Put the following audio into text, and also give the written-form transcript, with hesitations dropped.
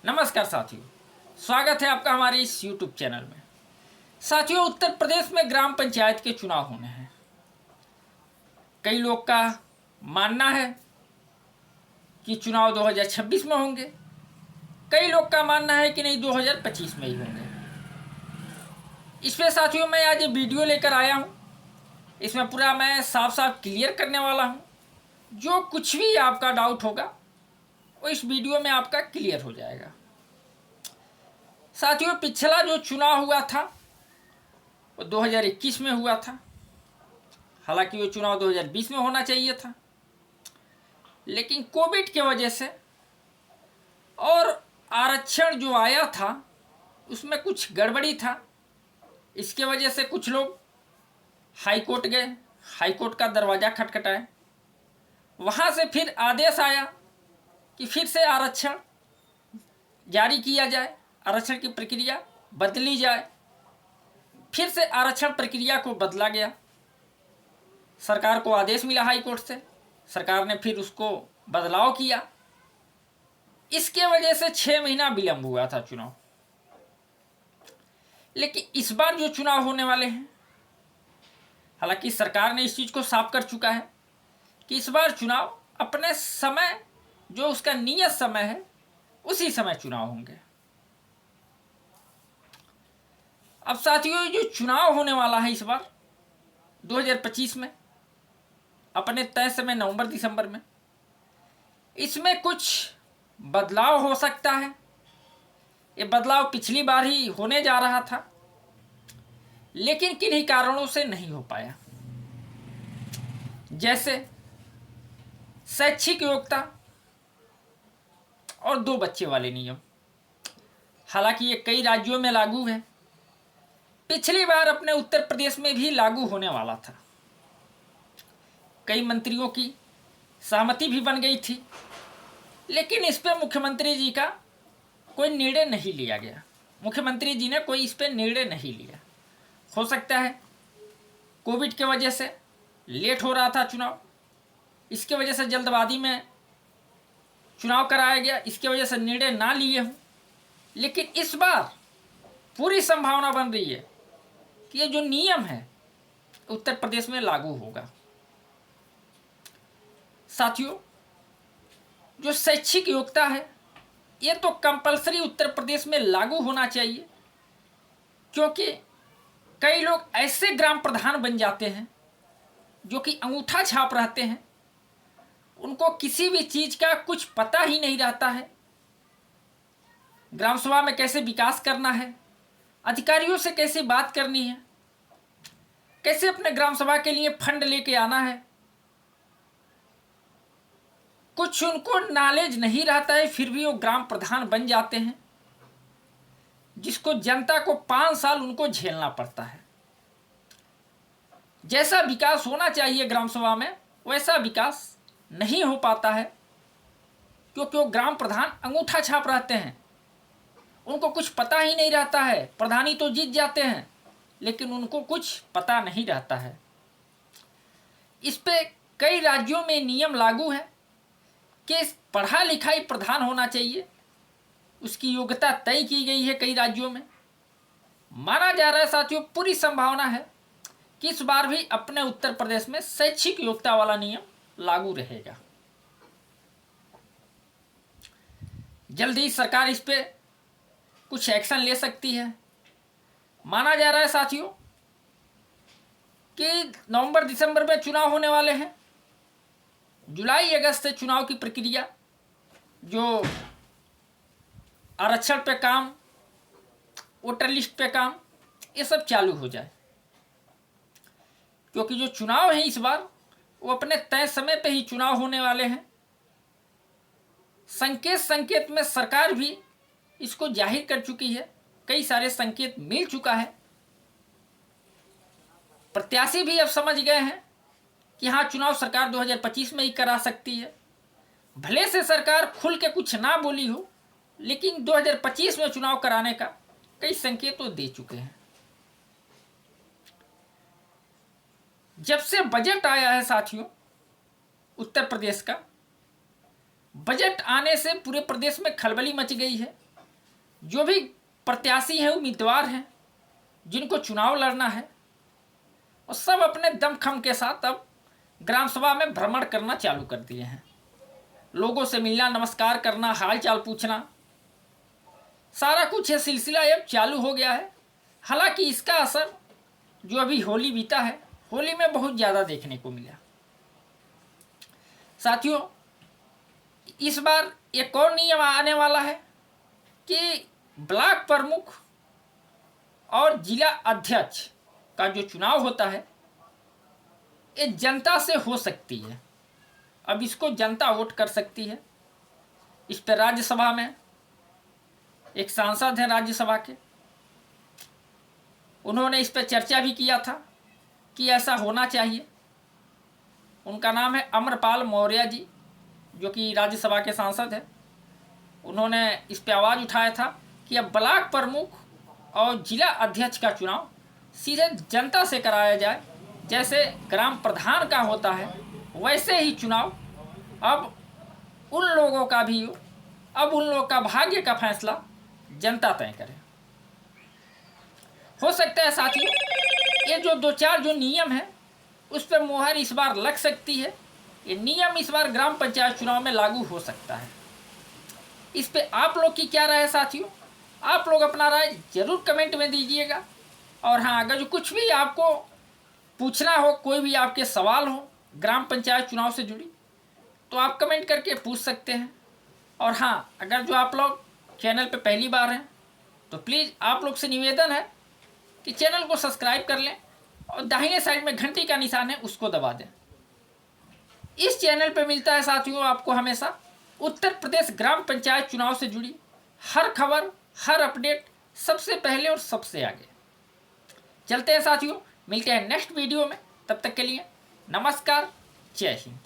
नमस्कार साथियों, स्वागत है आपका हमारे इस YouTube चैनल में। साथियों, उत्तर प्रदेश में ग्राम पंचायत के चुनाव होने हैं। कई लोग का मानना है कि चुनाव 2026 में होंगे, कई लोग का मानना है कि नहीं 2025 में ही होंगे। इसमें साथियों मैं आज ये वीडियो लेकर आया हूँ। इसमें पूरा मैं साफ साफ क्लियर करने वाला हूँ। जो कुछ भी आपका डाउट होगा वो इस वीडियो में आपका क्लियर हो जाएगा। साथियों, पिछला जो चुनाव हुआ था वो 2021 में हुआ था। हालांकि वो चुनाव 2020 में होना चाहिए था, लेकिन कोविड की वजह से और आरक्षण जो आया था उसमें कुछ गड़बड़ी था। इसके वजह से कुछ लोग हाई कोर्ट गए, हाई कोर्ट का दरवाज़ा खटखटाए। वहाँ से फिर आदेश आया कि फिर से आरक्षण जारी किया जाए, आरक्षण की प्रक्रिया बदली जाए। फिर से आरक्षण प्रक्रिया को बदला गया। सरकार को आदेश मिला हाई कोर्ट से, सरकार ने फिर उसको बदलाव किया। इसके वजह से 6 महीना विलंब हुआ था चुनाव। लेकिन इस बार जो चुनाव होने वाले हैं, हालांकि सरकार ने इस चीज़ को साफ कर चुका है कि इस बार चुनाव अपने समय, जो उसका नियत समय है, उसी समय चुनाव होंगे। अब साथियों, जो चुनाव होने वाला है इस बार 2025 में अपने तय समय नवंबर दिसंबर में, इसमें कुछ बदलाव हो सकता है। ये बदलाव पिछली बार ही होने जा रहा था, लेकिन किन्हीं कारणों से नहीं हो पाया। जैसे शैक्षिक योग्यता और 2 बच्चे वाले नियम। हालांकि ये कई राज्यों में लागू है, पिछली बार अपने उत्तर प्रदेश में भी लागू होने वाला था। कई मंत्रियों की सहमति भी बन गई थी, लेकिन इस पर मुख्यमंत्री जी का कोई निर्णय नहीं लिया गया। मुख्यमंत्री जी ने कोई इस पर निर्णय नहीं लिया। हो सकता है कोविड के वजह से लेट हो रहा था चुनाव, इसके वजह से जल्दबाजी में चुनाव कराया गया, इसके वजह से निर्णय ना लिए हों। लेकिन इस बार पूरी संभावना बन रही है कि ये जो नियम है उत्तर प्रदेश में लागू होगा। साथियों, जो शैक्षिक योग्यता है ये तो कंपलसरी उत्तर प्रदेश में लागू होना चाहिए, क्योंकि कई लोग ऐसे ग्राम प्रधान बन जाते हैं जो कि अंगूठा छाप रहते हैं। उनको किसी भी चीज़ का कुछ पता ही नहीं रहता है। ग्राम सभा में कैसे विकास करना है, अधिकारियों से कैसे बात करनी है, कैसे अपने ग्राम सभा के लिए फंड लेके आना है, कुछ उनको नॉलेज नहीं रहता है। फिर भी वो ग्राम प्रधान बन जाते हैं, जिसको जनता को 5 साल उनको झेलना पड़ता है। जैसा विकास होना चाहिए ग्राम सभा में वैसा विकास नहीं हो पाता है, क्योंकि वो ग्राम प्रधान अंगूठा छाप रहते हैं। उनको कुछ पता ही नहीं रहता है। प्रधानी तो जीत जाते हैं, लेकिन उनको कुछ पता नहीं रहता है। इस पे कई राज्यों में नियम लागू है कि पढ़ा लिखाई प्रधान होना चाहिए, उसकी योग्यता तय की गई है कई राज्यों में। माना जा रहा है साथियों, पूरी संभावना है कि इस बार भी अपने उत्तर प्रदेश में शैक्षिक योग्यता वाला नियम लागू रहेगा। जल्दी ही सरकार इस पे कुछ एक्शन ले सकती है। माना जा रहा है साथियों कि नवंबर दिसंबर में चुनाव होने वाले हैं। जुलाई अगस्त से चुनाव की प्रक्रिया, जो आरक्षण पे काम, वोटर लिस्ट पे काम, ये सब चालू हो जाए, क्योंकि जो चुनाव है इस बार वो अपने तय समय पे ही चुनाव होने वाले हैं। संकेत में सरकार भी इसको जाहिर कर चुकी है, कई सारे संकेत मिल चुका है। प्रत्याशी भी अब समझ गए हैं कि हाँ, चुनाव सरकार 2025 में ही करा सकती है। भले से सरकार खुल के कुछ ना बोली हो, लेकिन 2025 में चुनाव कराने का कई संकेत तो दे चुके हैं। जब से बजट आया है साथियों उत्तर प्रदेश का, बजट आने से पूरे प्रदेश में खलबली मच गई है। जो भी प्रत्याशी हैं, उम्मीदवार हैं, जिनको चुनाव लड़ना है, वो सब अपने दमखम के साथ अब ग्राम सभा में भ्रमण करना चालू कर दिए हैं। लोगों से मिलना, नमस्कार करना, हाल चाल पूछना, सारा कुछ ये सिलसिला अब चालू हो गया है। हालांकि इसका असर जो अभी होली बीता है, होली में बहुत ज़्यादा देखने को मिला। साथियों, इस बार एक और नियम आने वाला है कि ब्लॉक प्रमुख और जिला अध्यक्ष का जो चुनाव होता है, ये जनता से हो सकती है। अब इसको जनता वोट कर सकती है। इस पर राज्यसभा में एक सांसद हैं राज्यसभा के, उन्होंने इस पर चर्चा भी किया था कि ऐसा होना चाहिए। उनका नाम है अमरपाल मौर्य जी, जो कि राज्यसभा के सांसद हैं। उन्होंने इस पर आवाज़ उठाया था कि अब ब्लॉक प्रमुख और जिला अध्यक्ष का चुनाव सीधे जनता से कराया जाए। जैसे ग्राम प्रधान का होता है, वैसे ही चुनाव अब उन लोगों का भी हो। अब उन लोगों का भाग्य का फैसला जनता तय करे। हो सकता है साथियों, ये जो 2-4 जो नियम है, उस पर मुहर इस बार लग सकती है। ये नियम इस बार ग्राम पंचायत चुनाव में लागू हो सकता है। इस पे आप लोग की क्या राय है साथियों? आप लोग अपना राय जरूर कमेंट में दीजिएगा। और हाँ, अगर जो कुछ भी आपको पूछना हो, कोई भी आपके सवाल हो ग्राम पंचायत चुनाव से जुड़ी, तो आप कमेंट करके पूछ सकते हैं। और हाँ, अगर जो आप लोग चैनल पे पहली बार हैं, तो प्लीज़ आप लोग से निवेदन है कि चैनल को सब्सक्राइब कर लें और दाहिने साइड में घंटी का निशान है, उसको दबा दें। इस चैनल पे मिलता है साथियों आपको हमेशा उत्तर प्रदेश ग्राम पंचायत चुनाव से जुड़ी हर खबर, हर अपडेट सबसे पहले और सबसे आगे। चलते हैं साथियों, मिलते हैं नेक्स्ट वीडियो में। तब तक के लिए नमस्कार, जय हिंद।